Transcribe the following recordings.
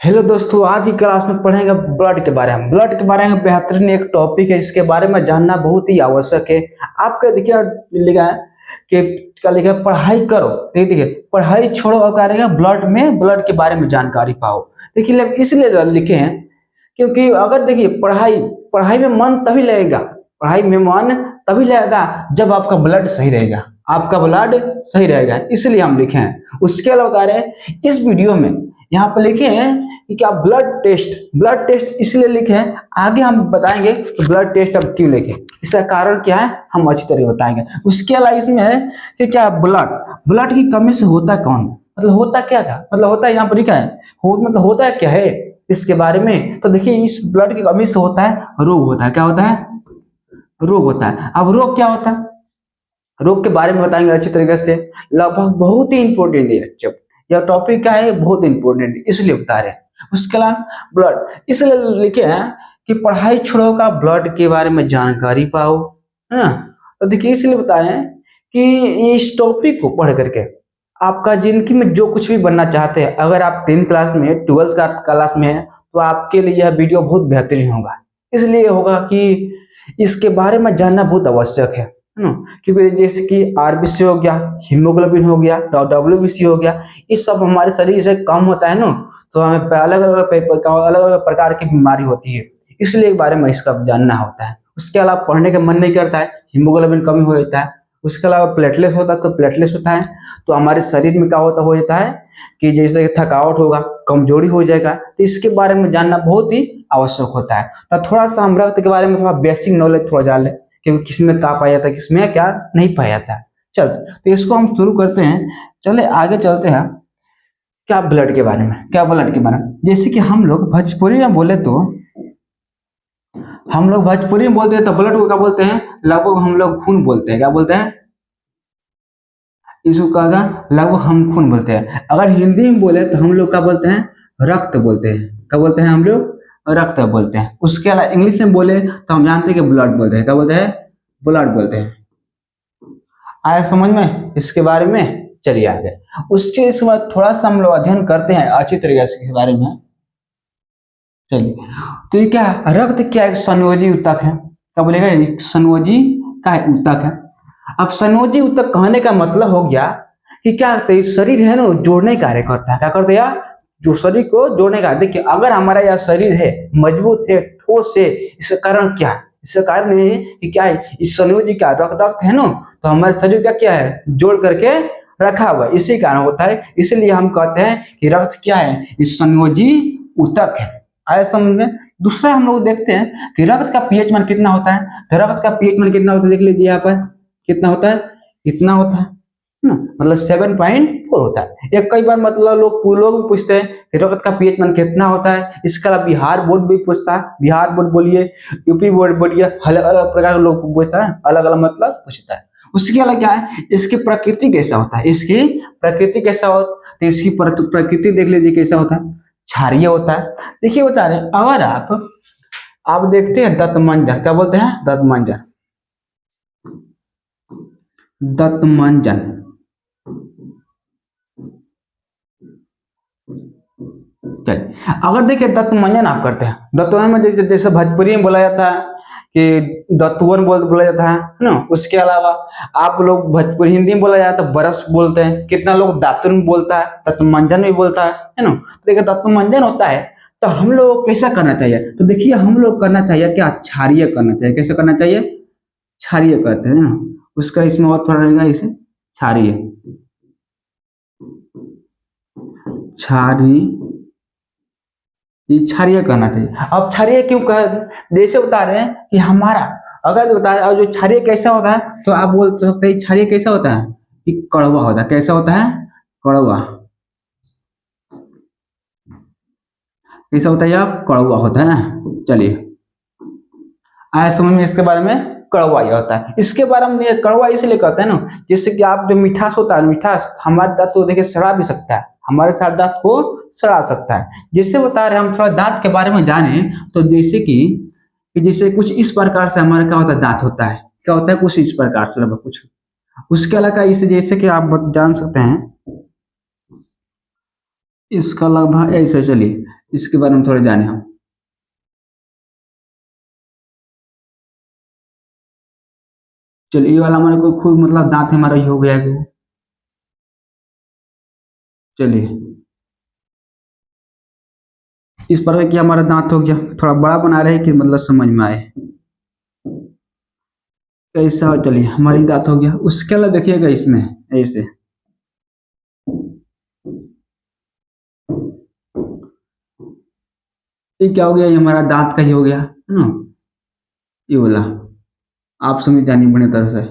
Hello दोस्तों, आज की क्लास में पढ़ेंगे ब्लड के बारे में। ब्लड के बारे में बेहतरीन एक टॉपिक है, इसके बारे में जानना बहुत ही आवश्यक है। आपके देखिए लिखा है कि क्या लिखा है, पढ़ाई करो। देखिए पढ़ाई छोड़ो और क्या रहेगा, ब्लड के बारे में जानकारी पाओ। देखिए इसलिए लिखे हैं क्योंकि अगर देखिए पढ़ाई पढ़ाई में मन तभी लगेगा, पढ़ाई में मन तभी लगेगा जब आपका ब्लड सही रहेगा, आपका ब्लड सही रहेगा, इसलिए हम लिखे हैं। उसके अलावा बता रहे हैं इस वीडियो में यहाँ पर लिखे हैं कि क्या ब्लड टेस्ट इसलिए लिखे हैं, आगे हम बताएंगे तो ब्लड टेस्ट अब क्यों लिखे, इसका कारण क्या है हम अच्छी तरह बताएंगे। उसके अलावा इसमें है कि क्या ब्लड की कमी से होता कौन, मतलब होता क्या था, मतलब होता है यहाँ पर लिखा है मतलब होता है क्या है इसके बारे में। तो देखिए इस ब्लड की कमी से होता है रोग, होता है क्या होता है, रोग होता है। अब रोग क्या होता है, रोग के बारे में बताएंगे अच्छी तरीके से। लगभग बहुत ही इंपॉर्टेंट है, जब यह टॉपिक क्या है बहुत इंपॉर्टेंट है इसलिए बता रहे हैं। उसके अलावा ब्लड इसलिए लिखे हैं कि पढ़ाई छोड़ो का ब्लड के बारे में जानकारी पाओ, है ना। तो देखिए इसलिए बता रहे हैं कि इस टॉपिक को पढ़ करके आपका जिंदगी में जो कुछ भी बनना चाहते हैं, अगर आप 10th क्लास में 12th का क्लास में है तो आपके लिए यह वीडियो बहुत बेहतरीन होगा। इसलिए होगा कि इसके बारे में जानना बहुत आवश्यक है ना। क्योंकि जैसे कि आरबीसी हो गया, हीमोग्लोबिन हो गया, डब्ल्यूबीसी हो गया, ये सब हमारे शरीर से कम होता है ना, तो हमें अलग अलग प्रकार की बीमारी होती है, इसलिए बारे में इसका जानना होता है। उसके अलावा पढ़ने का मन नहीं करता है, हीमोग्लोबिन कमी हो जाता है। उसके अलावा प्लेटलेस होता है, तो प्लेटलेस होता है तो हमारे शरीर में क्या होता हो जाता है कि जैसे थकावट होगा, कमजोरी हो जाएगा, तो इसके बारे में जानना बहुत ही आवश्यक होता है। तो थोड़ा सा हम रक्त के बारे में थोड़ा बेसिक नॉलेज थोड़ा जान ले, क्योंकि किसमें क्या पाया जाता है, किसमें क्या नहीं पाया जाता है। चल तो इसको हम शुरू करते हैं, चले आगे चलते हैं। क्या ब्लड के बारे में, क्या ब्लड के बारे में, जैसे कि हम लोग भोजपुरी में बोले तो हम लोग भोजपुरी में बोलते हैं तो ब्लड को क्या बोलते हैं, लगभग हम लोग खून बोलते हैं। क्या बोलते हैं, इसको कहा लगभग हम खून बोलते हैं। अगर हिंदी में बोले तो हम लोग क्या बोलते हैं, रक्त बोलते हैं। क्या बोलते हैं हम लोग, रक्त बोलते हैं। उसके अलावा इंग्लिश में बोले तो हम जानते हैं कि ब्लड बोलते हैं। क्या बोलते हैं, ब्लड बोलते हैं। आया समझ में इसके बारे में। चलिए आगे उसके इस बाद थोड़ा सा हम लोग अध्ययन करते हैं अच्छी तरीके से इसके बारे में। चलिए तो ये क्या रक्त क्या एक संयोजी ऊतक है, क्या बोलेगा, एक संयोजी का ऊतक है। अब संयोजी ऊतक कहने का मतलब हो गया कि क्या करते हैं, शरीर है ना जोड़ने का कार्य करता है। क्या करते हैं, जो शरीर को जोड़ने का। देखिए अगर हमारा यह शरीर है मजबूत है, ठोस है, इसका कारण क्या है, इसका कारण ये है कि क्या है, इस संयोजी का रक्त है ना, तो हमारे शरीर का क्या है जोड़ करके रखा हुआ, इसी कारण होता है। इसलिए हम कहते हैं कि रक्त क्या है, इस संयोजी ऊतक है। आया समझ में। दूसरा हम लोग देखते हैं कि रक्त का पीएच मान कितना होता है। तो रक्त का पीएच मान कितना होता है, देख लीजिए यहाँ पर कितना होता है, कितना होता है ना, मतलब 7.4 होता है। एक कई बार मतलब लोग भी पूछते हैं कि रक्त का पीएच मान कितना होता है। इसका बिहार बोर्ड भी पूछता है, बिहार बोर्ड बोलिए, यूपी बोर्ड बोलिए, अलग अलग प्रकार के लोग पूछता है, अलग अलग मतलब पूछता है। उसके अलावा क्या है, इसकी प्रकृति कैसा होता है, इसकी प्रकृति कैसा होता है, तो इसकी प्रकृति देख लीजिए कैसा होता है, क्षारीय होता है। देखिए बता रहे अगर आप देखते हैं दत्त मंजन, क्या बोलते हैं, दत्त मंजन, दत्त मंजन। अगर देखिए दत्त मंजन आप करते हैं, दत्त मंजन जैसे भोजपुरी में बोला जाता है कि दत्तवन बोला जाता है ना। उसके अलावा आप लोग भोजपुरी हिंदी में बोला जाता है बरस बोलते हैं, कितना लोग दातुन बोलता है, दत्त मंजन भी बोलता है ना। तो देखिए दत्त मंजन होता है तो हम लोग कैसा करना चाहिए, तो देखिए हम लोग करना चाहिए क्या, क्षारीय करना चाहिए। कैसे करना चाहिए, क्षारीय करते हैं ना। उसका इसमें और थोड़ा रहेगा, इसे क्षारीय, क्षारीय, ये क्षारीय करना चाहिए। अब क्षारीय क्यों कह, जैसे बता रहे हैं कि हमारा अगर बता रहे जो क्षारीय कैसा होता है, तो आप बोल सकते हैं क्षारीय कैसा होता है, कि कड़वा होता है। कैसा होता है, कड़वा, कैसा होता है, आप कड़वा होता है। चलिए आया समझ में इसके बारे में, कड़वा ये होता है। इसके बारे में ये कड़वा इसलिए कहते हैं ना, जैसे कि आप जो मिठास होता है, मिठास हमारे दांत को देखिए सड़ा भी सकता है, हमारे साथ दांत को सड़ा सकता है। जिससे बता रहे हम थोड़ा दांत के बारे में जाने, तो जैसे कि जैसे कुछ इस प्रकार से हमारा क्या होता है, दांत होता है, क्या होता है कुछ इस प्रकार से लगभग कुछ। उसके अलावा इसे जैसे कि आप जान सकते हैं, इसका लगभग ऐसे, चलिए इसके बारे में थोड़ा जाने हम। चलिए ये वाला हमारे को खुद मतलब दांत हमारा ये हो गया कि चलिए इस पर कि हमारा दांत हो गया, थोड़ा बड़ा बना रहे कि मतलब समझ में आए कैसा। चलिए हमारी दांत हो गया, उसके अलावा देखिएगा इसमें ऐसे ये क्या हो गया, ये हमारा दांत का ही हो गया है ना, ये वाला आप समझ जानी बड़ी तरह से।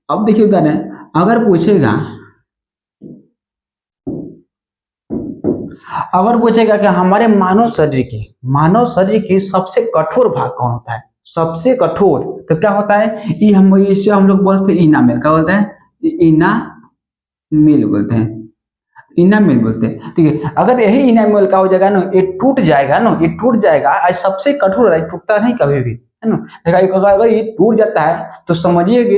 अब देखिए क्या है, अगर पूछेगा अगर पूछेगा कि हमारे मानव शरीर की सबसे कठोर भाग कौन होता है, सबसे कठोर, तो क्या होता है, ये हम इसे हम लोग बोलते हैं इनामेल, क्या बोलते हैं, इनामेल बोलते हैं, इनामेल बोलते हैं। ठीक है, अगर यही इनामेल का हो जाएगा ना, ये टूट जाएगा ना, ये टूट जाएगा, आज सबसे कठोर है, टूटता नहीं कभी भी, है ना। देखा अगर ये टूट जाता है तो समझिए कि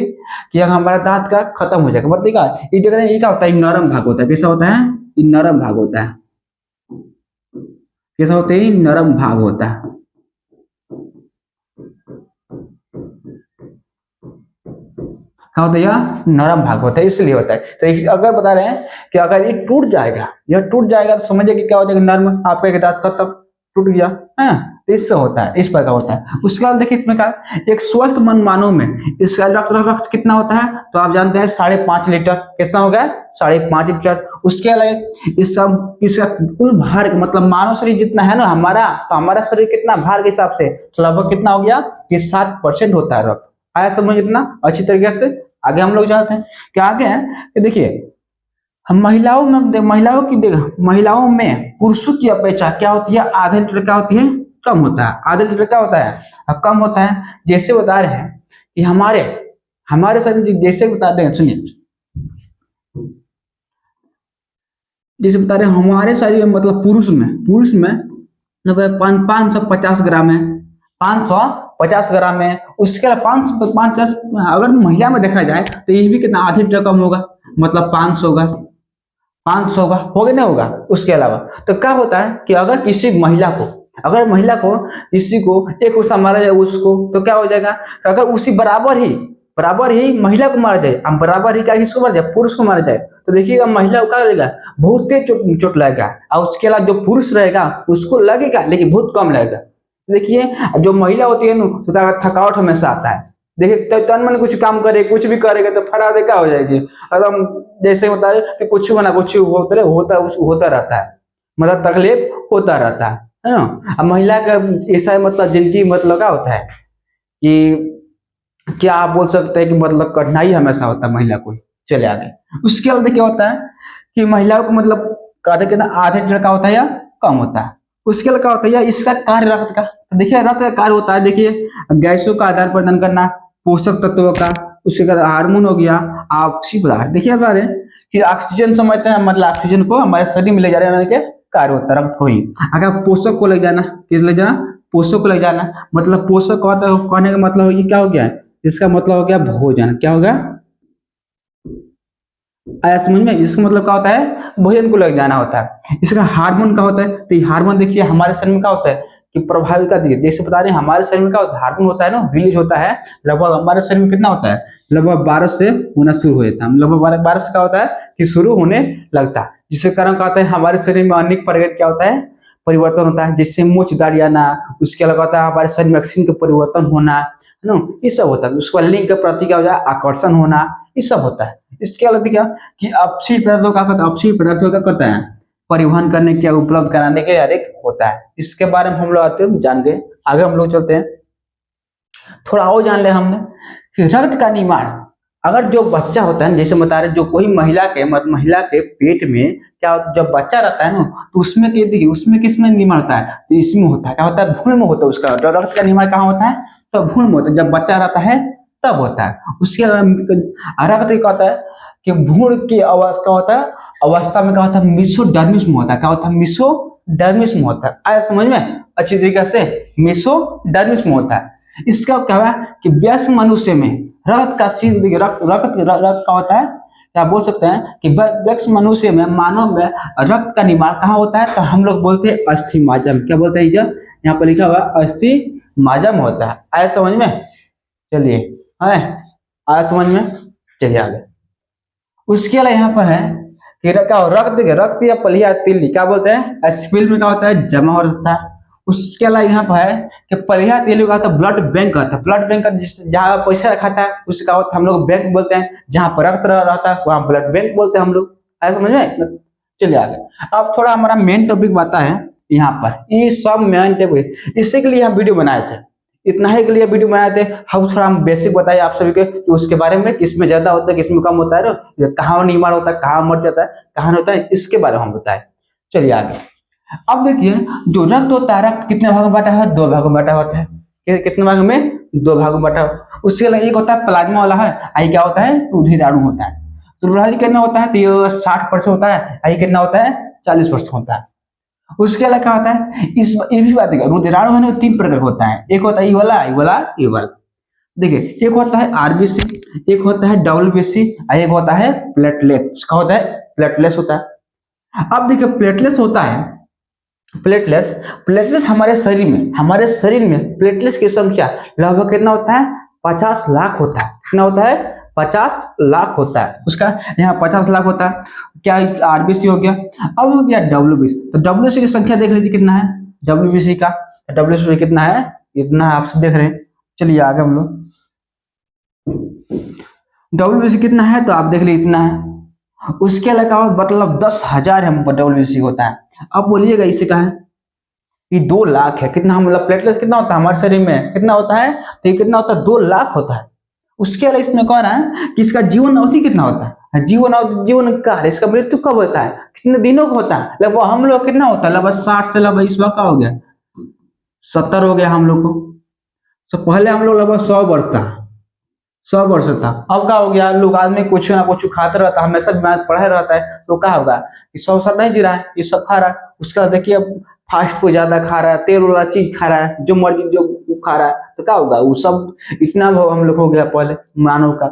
अगर हमारा दांत का खत्म हो जाएगा, मतलब देखा ये जगह ये क्या होता है, नरम भाग होता है, कैसा होता है, ये नरम भाग होता है, कैसा होता है, नरम भाग होता है। क्या होता है, यह नरम भाग होता है, इसलिए होता है। तो अगर बता रहे हैं कि अगर ये टूट जाएगा, यह टूट जाएगा तो समझिए कि क्या हो जाएगा, नर्म, आपका एक दांत खत्म, टूट गया है। तो इससे होता है, इस प्रकार होता है। उसके बाद देखिए इसमें क्या, एक स्वस्थ मन मानव में इसका रक्त कितना होता है, तो आप जानते हैं 5.5 लीटर, कितना हो गया, 5.5 लीटर। उसके अलावा इसका इसका कुल भार, मतलब मानव शरीर जितना है ना हमारा, तो हमारा शरीर कितना भार के हिसाब से तो लगभग कितना हो गया कि 7% होता है रक्त। आया समझ इतना अच्छी तरीके से। आगे हम लोग जाते हैं, क्या आगे है कि देखिए हम महिलाओं में पुरुषों की अपेक्षा क्या होती है, आधे लीटर क्या होती है, कम होता है, आधे लीटर क्या होता है, कम होता है। जैसे बता रहे हैं कि हमारे हमारे शरीर, जैसे बता रहे हैं सुनिए, जैसे बता रहे हैं हमारे शरीर में, मतलब पुरुष में मतलब 550 ग्राम है, 550 ग्राम है। उसके अलावा 550, अगर महिला में देखा जाए तो ये भी कितना, आधे लीटर कम होगा, मतलब 500 होगा, 500 का होगा नहीं होगा। उसके अलावा तो क्या होता है कि अगर महिला को किसी को एक उषा मारा जाए उसको, तो क्या हो जाएगा, अगर उसी बराबर ही महिला को मारा जाए, हम बराबर ही क्या किसको मारा जाए, पुरुष को मारा जाए, तो देखिएगा महिला को क्या लगेगा, बहुत तेज चोट लगेगा, और उसके अलावा जो पुरुष रहेगा उसको लगेगा लेकिन बहुत कम लगेगा। देखिए जो महिला होती है ना, तो थकावट हमेशा आता है। देखिए तन मन कुछ काम करे, कुछ भी करेगा तो फटाफट क्या हो जाएगी एकदम, जैसे होता है कि कुछ बना कुछ होता रहता है, मतलब तकलीफ होता रहता है ना। अब महिला का ऐसा मतलब जिंदगी मतलब क्या होता है कि क्या आप बोल सकते हैं कि मतलब कठिनाई हमेशा होता है महिला को। चले आगे, उसके बाद क्या होता है कि महिलाओं को मतलब कहते कि ना आधे लीटर का होता है या कम होता है। उसके बाद क्या होता है, या इसका कार्य रक्त का, तो देखिए रक्त का कार्य होता है, देखिए गैसों का आदान प्रदान करना, पोषक तत्वों का, उसके बाद हार्मोन हो गया, आपसी पदार्थ। देखिए बारे कि ऑक्सीजन समझते हैं, मतलब ऑक्सीजन को हमारे शरीर में ले जाने के कार्य होता है रक्त को ही। अगर पोषक को ले जाना, किस ले जाना, पोषक को ले जाना, मतलब पोषक कहने का मतलब ये क्या हो गया, इसका मतलब हो गया भोजन, क्या हो गया, आया समझ में। इसका मतलब क्या होता है, भोजन को लग जाना होता है। इसका हार्मोन का होता है, तो हार्मोन देखिए हमारे शरीर में क्या होता है कि प्रभावित कर दिए, जैसे बता रहे हैं हमारे शरीर में क्या होता है, हार्मोन होता है ना, रिलीज होता है, लगभग हमारे शरीर में कितना होता है, लगभग 12 से होना शुरू हो जाता है, लगभग 12 से क्या होता है कि शुरू होने लगता है। जिसके कारण क्या होता है, हमारे शरीर में अनेक प्रकार क्या होता है, परिवर्तन होता है, जिससे मोचदारी आना, उसके अलावा होता है हमारे शरीर में ऑक्सीजन का परिवर्तन होना, है ना, ये सब होता है। उसके बाद लिंग के प्रति क्या हो जाए, आकर्षण होना, ये सब होता है। इसके अलावा क्या कि अपशिष्ट पदार्थों का, अपशिष्ट पदार्थों का करता है परिवहन करने के, उपलब्ध कराने के एक होता है। इसके बारे में हम लोग आते हैं जान गए। आगे हम लोग चलते हैं, थोड़ा और जान ले हमने कि रक्त का निर्माण, अगर जो बच्चा होता है, जैसे बता रहे जो कोई महिला के पेट में क्या होता है, जब बच्चा रहता है ना, तो उसमें देखिए उसमें किसमें निर्माण होता है, तो इसमें होता है, क्या होता है, भ्रूण में होता है उसका रक्त का निर्माण। कहाँ होता है, तो भ्रूण में होता है, जब बच्चा रहता है तब होता है। उसके रक्त क्या होता है कि भ्रूण की अवस्था होता है, अवस्था में क्या होता है, मिसोडर्मिस में होता है, क्या होता है, मिसोडर्मिस में होता है। आया समझ में अच्छी तरीके से, मिसोडर्मिस में होता है। इसका क्या है कि वयस्क मनुष्य में रक्त का रक्त का होता है क्या बोल सकते हैं कि वयस्क मनुष्य में, मानव में रक्त का निर्माण कहाँ होता है, तो हम लोग बोलते हैं अस्थि माजम। क्या बोलते हैं जब यहाँ पर लिखा हुआ अस्थि माजम होता है। आया समझ में? चलिए, है आया समझ में? चलिए आगे। उसके अलावा यहाँ पर है कि रक्त, देखिए रक्त या पलिया तिल्ली क्या बोलते हैं, स्पिल में क्या होता है, जमा हो जाता है। उसके अलावा यहाँ पर है कि पलिया तिल्ली का ब्लड बैंक होता है। ब्लड बैंक जिस जहाँ पैसा रखा था उसका होता हम लोग बैंक बोलते हैं, जहाँ पर रक्त रहता है वहाँ ब्लड बैंक बोलते हैं हम लोग। ऐसा समझ में? चलिए आगे। अब थोड़ा हमारा मेन टॉपिक बात है यहाँ पर, ये सब मेन टॉपिक, इसी के लिए हम वीडियो बनाए थे, इतना ही के लिए वीडियो बनाए थे। हम बेसिक बताइए आप सभी के कि उसके बारे में, किसमें ज्यादा होता है किसमें कम होता है, कहाँ निर्माण होता है, कहाँ मर जाता है, कहाँ होता है, इसके बारे में हम बताए। चलिए आगे। अब देखिए जो रक्त होता है, रक्त कितने भागों में बांटा है, 2 भागों में बांटा होता है। कितने भागों में, 2 भागों में बांटा। उसके अलावा एक होता है प्लाज्मा वाला है, आई क्या होता है, रुधिराणु होता है। तो रुधिर कितना होता है, तो ये 60% होता है, आई कितना होता है, 40% होता है। उसके अलावा क्या होता है, इस ये भी बात है, रुधिराणु है ना 3 प्रकार का होता है। एक होता है ये वाला, ये वाला, ये वाला। देखिए एक होता है आरबीसी, एक होता है डब्ल्यूबीसी, एक होता है प्लेटलेट्स। क्या होता है, प्लेटलेट्स होता है। अब देखिए प्लेटलेट्स होता है, प्लेटलेट्स, प्लेटलेट्स हमारे शरीर में प्लेटलेट्स की संख्या लगभग कितना होता है, 50 लाख होता है। कितना होता है, 50 लाख होता है। उसका यहाँ 50 लाख होता है। क्या आरबीसी हो गया। अब हो गया डब्ल्यूबीसी, तो डब्ल्यूबीसी की संख्या देख लीजिए कितना है डब्ल्यूबीसी का, डब्ल्यूबीसी कितना है, इतना है, आप सब देख रहे हैं। चलिए आगे हम लोग, डब्ल्यूबीसी कितना है तो आप देख लीजिए इतना है। उसके अलावा मतलब 10,000 हम डब्ल्यूबीसी होता है। अब बोलिएगा इसे का है, ये 2 लाख है। कितना मतलब प्लेटलेट्स कितना होता है हमारे शरीर में, कितना होता है, तो ये कितना होता है, 2 लाख होता है। उसके अलावा इसमें कह रहा है कि इसका जीवन अवधि कितना होता है, जीवन अवधि, जीवन काल, इसका मृत्यु कब होता है, कितने दिनों का होता है। लगभग हम लोग कितना होता है, लगभग 60 से लगभग इस वक्त का हो गया 70 हो गया हम लोग को। तो पहले हम लोग लगभग 100 वर्ष था, 100 वर्ष था। अब क्या हो गया, लोग आदमी कुछ ना कुछ खाते रहता है, हमेशा बीमार पड़ा रहता है, तो क्या होगा कि 100 साल नहीं जी रहा है, ये सब खा रहा है। उसका देखिए फास्ट फूड ज्यादा खा रहा है, तेल वाला चीज खा रहा है, जो मर्जी जो खा रहा है, तो क्या होगा, वो सब इतना हम लोग हो गया पहले मानव का।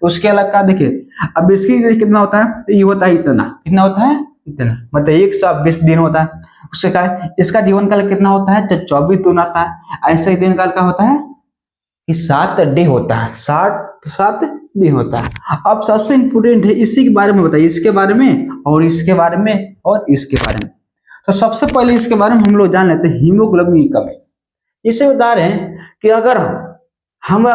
उसके अलग का देखिए, अब इसकी कितना होता है, ये होता है इतना, कितना होता है, इतना, मतलब 120 दिन होता है। उससे क्या है, इसका जीवन काल कितना होता है, तो 24 दिन आता है। ऐसे ही दिन काल का होता है कि 7 डे होता है, 7 दिन होता है। अब सबसे इंपोर्टेंट है इसी के बारे में बताइए, इसके बारे में और इसके बारे में और इसके बारे में। तो सबसे पहले इसके बारे में हम लोग जान लेते हैं हीमोग्लोबिन की कमी। इसे बता रहे हैं कि अगर हम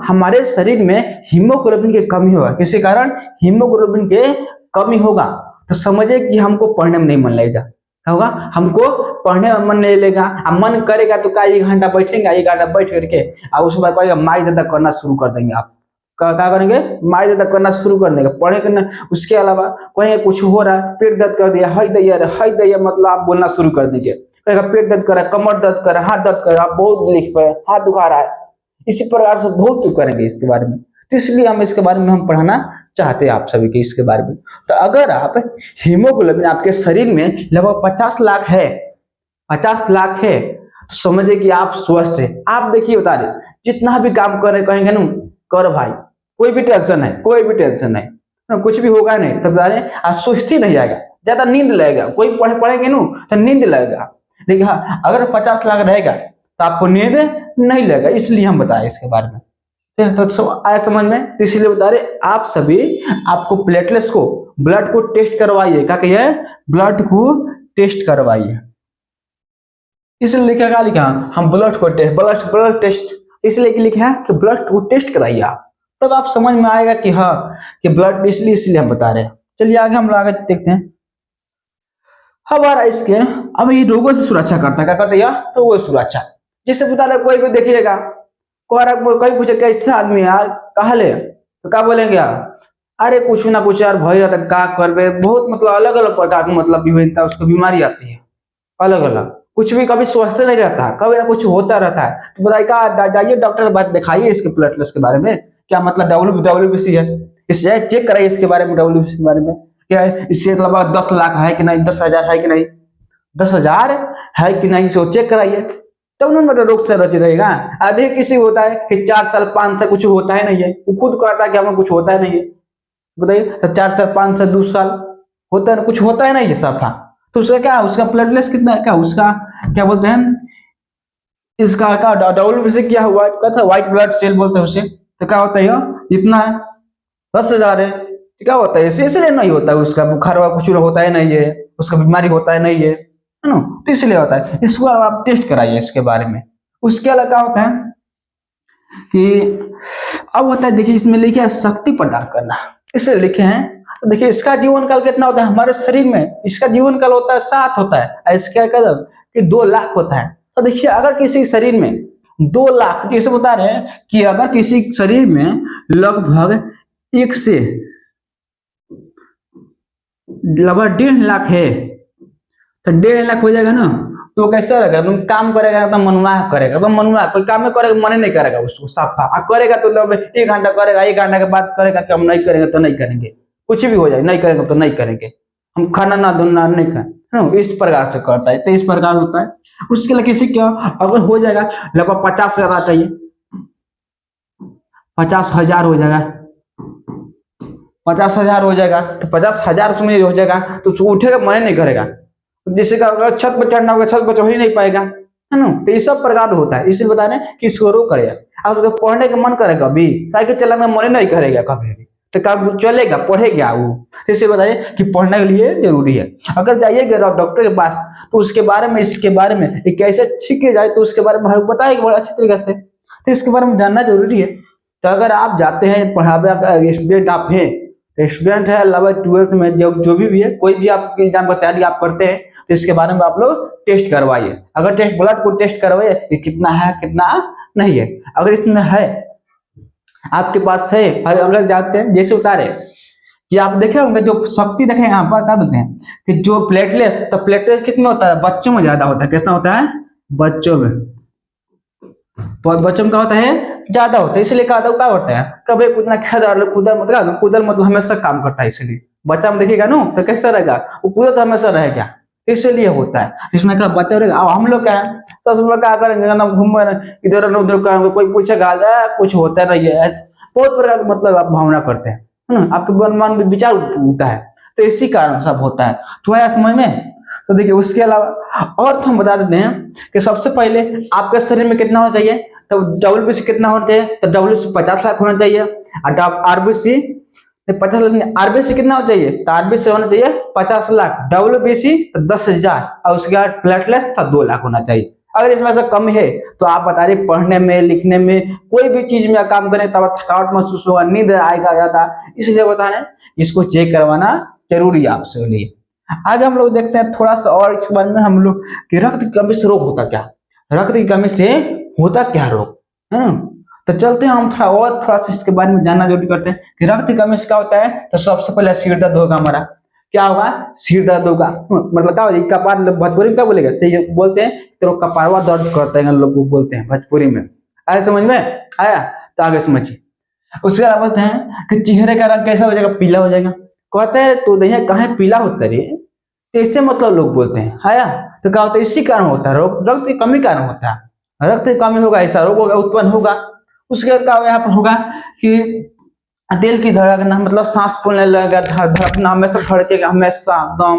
हमारे शरीर में हीमोग्लोबिन की कमी होगा, किसी कारण हीमोग्लोबिन के कमी होगा, तो समझिए कि हमको पढ़ने में नहीं मन लगेगा। क्या होगा, हमको पढ़ने में मन नहीं लगेगा। अब मन करेगा तो क्या 1 घंटा बैठेंगे, 1 घंटा बैठ करके और उसके बाद कहेगा माई दादा करना शुरू कर देंगे। आप क्या करेंगे, माई दादा करना शुरू कर देंगे, पढ़ेंगे ना। उसके अलावा कहेंगे कुछ हो रहा है, पेट दर्द कर दिया, हाय दैया, मतलब आप बोलना शुरू कर देंगे। कहेगा पेट दर्द कर रहा है, कमर दर्द कर रहा है, हाथ दर्द कर रहा है, आप बहुत लिख पे हाथ दुखा रहा है। इसी प्रकार से बहुत कुछ करेंगे इसके बारे में। तो इसलिए हम इसके बारे में हम पढ़ाना चाहते हैं आप सभी के इसके बारे में। तो अगर आप हीमोग्लोबिन आपके शरीर में लगभग 50 लाख है, 50 लाख है, तो समझिए कि आप स्वस्थ है। आप देखिए बता रहे, जितना भी काम कर रहे कहेंगे ना, कर भाई, कोई भी टेंशन नहीं, कोई भी टेंशन नहीं, कुछ भी होगा नहीं, तब बता रहे आज सुस्ती नहीं आएगा, ज्यादा नींद लगेगा। कोई पढ़ेंगे ना तो नींद लगेगा, लेकिन हाँ अगर 50 लाख रहेगा तो आपको नींद नहीं लगेगा। इसलिए हम बताए इसके बारे में। तो आया समझ में, तो इसलिए बता रहे आप सभी, आपको प्लेटलेट्स को, ब्लड को टेस्ट करवाइए। क्या कहिए, ब्लड को टेस्ट करवाइए। इसलिए लिखा, क्या लिखा, हम ब्लड को टेस्ट, ब्लड टेस्ट इसलिए लिखा है कि ब्लड को टेस्ट कराइए आप, तब आप समझ में आएगा कि हाँ कि ब्लड, इसलिए हम बता रहे हैं। चलिए आगे हम लोग आगे देखते हैं। हमारा इसके, अब ये रोगों से सुरक्षा करता है। क्या करता है, रोगों से सुरक्षा। जिससे बता रहे कोई भी देखिएगा, कोई पूछे कैसे आदमी यार कहा ले, तो क्या बोलेंगे यार, अरे कुछ ना कुछ यार भय रहता, क्या करबे, बहुत मतलब अलग अलग प्रकार की मतलब विभिन्नता, उसको बीमारी आती है अलग अलग, कुछ भी कभी स्वस्थ नहीं रहता है, कभी ना कुछ होता रहता है। तो बताइए, जाइए डॉक्टर बात दिखाइए इसके प्लेटलेट्स के बारे में, क्या मतलब डब्ल्यूबीसी है, इससे चेक कराइए इसके बारे में, डब्ल्यूबीसी के बारे में क्या है, इससे मतलब 10 लाख है कि नहीं, 10,000 है कि नहीं, 10,000 है कि नहीं, इसको चेक कराइए, तब ना मतलब रोग से बच रहेगा। अधिक किसी होता है कि 4 साल 5 साल कुछ होता है नहीं है, वो खुद कहता है कि हमें कुछ होता है नहीं है, बताइए, तो 4 साल 5 साल 2 साल होता है ना, कुछ होता है ना ये सफा। तो उसका क्या, उसका प्लेटलेट्स कितना है, क्या उसका क्या बोलते हैं, इसका का डब्ल्यूबीसी क्या हुआ, कहता है व्हाइट ब्लड सेल बोलते हैं उसे। तो क्या होता है ये इतना है, 10,000 है। तो क्या होता है, इसलिए नहीं होता है, उसका बुखार हुआ कुछ होता है नहीं है, उसका बीमारी होता है नहीं है ना, तो इसलिए होता है। इसको आप टेस्ट कराइए इसके बारे में। उसके अलावा क्या होता है कि अब होता है, देखिए इसमें लिखे है शक्ति प्रदान करना, इसलिए लिखे हैं। तो देखिए इसका जीवन काल कितना होता है हमारे शरीर में, इसका जीवन काल होता है 7 होता है, और इसका क्या कि 2 लाख होता है। तो देखिए अगर किसी शरीर में 2 लाख, जैसे बता रहे हैं कि अगर किसी शरीर में लगभग 1.5 लाख है, तो 1.5 लाख हो जाएगा ना, तो कैसा रहेगा, तुम काम करेगा तो मनुआ करेगा, तो मनुआ कोई काम में करेगा, मन नहीं करेगा उसको साफा, करेगा तो 1 घंटा करेगा, 1 घंटा के बाद करेगा कि हम नहीं करेंगे तो नहीं करेंगे, कुछ भी हो जाए नहीं करेंगे तो नहीं करेंगे, हम खाना ना धोना नहीं खाए, इस प्रकार से करता है। तो इस प्रकार होता है। उसके लिए किसी क्या अगर हो जाएगा लगभग 50,000 चाहिए, 50,000 हो जाएगा, 50,000 हो जाएगा, तो 50,000 में हो जाएगा तो उसको उठेगा मन नहीं करेगा, जिससे का अगर छत पर चढ़ना होगा छत पर चढ़ ही नहीं पाएगा, है ना। तो ये सब प्रकार होता है, इसलिए बता रहे हैं कि इसको रो करेगा। अब उसको पढ़ने का मन करेगा, अभी साइकिल चलाने का मन नहीं करेगा कभी भी, तो कब चलेगा पढ़ेगा वो। तो इसलिए बताइए कि पढ़ने के लिए जरूरी है। अगर जाइएगा डॉक्टर के पास तो उसके बारे में, इसके बारे में ये कैसे ठीक किया जाए, तो उसके बारे में बताएगा बड़ा अच्छी तरीके से, तो इसके बारे में जानना जरूरी है। तो अगर आप जाते हैं पढ़ावे, स्टूडेंट आप हैं, स्टूडेंट है 11th-12th में, जो भी है, कोई भी आप एग्जाम का तैयारी आप करते हैं, तो इसके बारे में आप लोग टेस्ट करवाइए। अगर टेस्ट ब्लड को टेस्ट करवाइए कि कितना है कितना नहीं है, अगर इसमें है आपके पास है, अगर जाते हैं जैसे उतारे कि आप देखे होंगे जो शक्ति देखे यहाँ पर क्या बोलते हैं कि जो प्लेटलेट्स, तो प्लेटलेट्स कितने होता है, बच्चों में ज्यादा होता है, कैसा होता है बच्चों में, बच्चों में क्या होता है ज्यादा होता है। इसलिए क्या होता है कभी उतना कूदल मतलब हमेशा काम करता है, इसलिए बच्चा में देखिएगा ना तो कैसा रहेगा, वो कूदा तो हमेशा रहेगा, इसलिए होता है। इसमें क्या बच्चा रहेगा। अब हम लोग क्या है, सबसे क्या करेंगे ना, घूम इधर उधर करेंगे, कोई पूछेगा कुछ होता नहीं है, बहुत प्रकार मतलब आप भावना करते हैं, है ना, आपके मन में विचार उठता है, तो इसी कारण सब होता है। थोड़ा समझ में। तो देखिए उसके अलावा और हम बता देते हैं कि सबसे पहले आपके शरीर में कितना होना चाहिए, तो डब्ल्यूबीसी कितना होना चाहिए, तो डब्ल्यूबीसी 50 लाख होना चाहिए, और आरबीसी 50 लाख, आरबीसी कितना होना चाहिए, तो आरबीसी होना चाहिए 50 लाख, डब्ल्यूबीसी 10,000, और उसके बाद प्लेटलेट्स तो 2 लाख होना चाहिए। अगर इसमें से कम है तो आप बता रहे पढ़ने में, लिखने में, कोई भी चीज में काम करें तब थकावट महसूस होगा, नींद आएगा ज्यादा, इसलिए बता रहे इसको चेक करवाना जरूरी है आपसे लिए। आगे हम लोग देखते हैं थोड़ा सा और इसके बारे में हम लोग कि रक्त की कमी से रोग होता क्या, रक्त की कमी से होता क्या रोग, है ना। तो चलते हैं हम थोड़ा सा इसके बारे में जानना जरूरी करते हैं कि रक्त की कमी से क्या होता है। तो सबसे पहले सिर दर्द होगा, हमारा क्या होगा, सिर दर्द होगा, मतलब क्या होगा, कपार भोजपुरी में क्या बोलेगा, तो ये बोलते हैं तो कपारवा दर्द करते हैं लोग बोलते हैं भोजपुरी में। आया समझ में आया, तो आगे समझिए। उसके बाद बोलते हैं कि चेहरे का रंग कैसा हो जाएगा, पीला हो जाएगा। कहते हैं तो दहिया कहाँ पीला होता है रे, तो इससे मतलब लोग बोलते हैं आया। तो क्या होता है, इसी कारण होता है रक्त की कमी कारण होता है, रक्त की कमी होगा ऐसा रोग होगा उत्पन्न होगा। उसके बाद क्या यहाँ पर होगा कि दिल की धड़कना, मतलब सांस फूलने लगेगा, धड़कना हमेशा धड़केगा, हमेशा एकदम,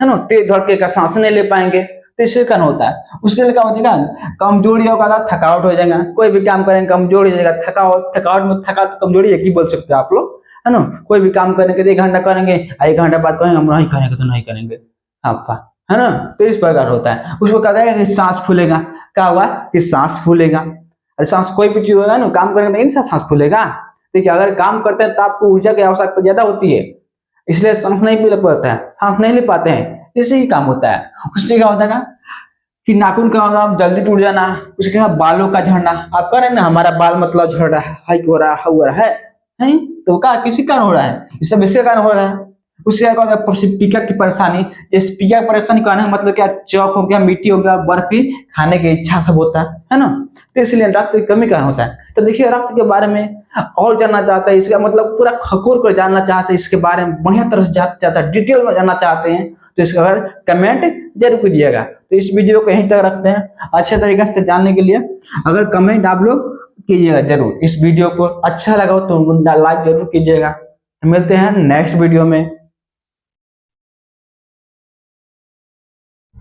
है ना, तेज धड़केगा, सांस नहीं ले पाएंगे, तो इससे कारण होता है। उसके लिए क्या हो जाएगा, कमजोरी होगा, थकावट हो जाएगा, कोई भी काम करेंगे कमजोरी हो जाएगा, थकावट में थकावट कमजोरी एक ही बोल सकते हैं आप लोग, है ना। कोई भी काम करेंगे तो 1 घंटा करेंगे, 1 घंटा बाद कहेंगे हम नहीं करेंगे तो नहीं करेंगे आपका, है ना। तो इस प्रकार होता है। उसको कहता है कि सांस फूलेगा, क्या हुआ कि सांस फूलेगा, अरे सांस कोई भी चीज होगा ना, काम करेंगे तो सांस फूलेगा। देखिए अगर काम करते हैं तो आपको ऊर्जा की आवश्यकता ज्यादा होती है, इसलिए सांस नहीं ले पाता है, सांस नहीं ले पाते हैं, इससे ही काम होता है। उससे क्या होता है कि नाखून का जल्दी टूट जाना, उसके बाद बालों का झड़ना। आप कह रहे हैं ना हमारा बाल मतलब झड़ रहा है, हाइक हो रहा है, हो रहा है, तो क्या किसी कारण हो रहा है, इस सब इसके कारण हो रहा है। उसके बाद पीका की परेशानी, जैसे पीका की परेशानी कहना है मतलब क्या, चौक हो गया, मिट्टी हो गया, बर्फी खाने की इच्छा सब होता है ना, तो इसलिए रक्त की कमी कारण होता है। तो देखिए रक्त के बारे में और जानना चाहता है, इसका मतलब पूरा खकोर कर जानना चाहते हैं, इसके बारे में बढ़िया तरह से चाहता है, डिटेल में जानना चाहते हैं, तो इसका अगर कमेंट जरूर कीजिएगा। तो इस वीडियो को यहीं तक रखते हैं, अच्छे तरीके से जानने के लिए अगर कमेंट आप लोग कीजिएगा जरूर। इस वीडियो को अच्छा लगा तो लाइक जरूर कीजिएगा। मिलते हैं नेक्स्ट वीडियो में।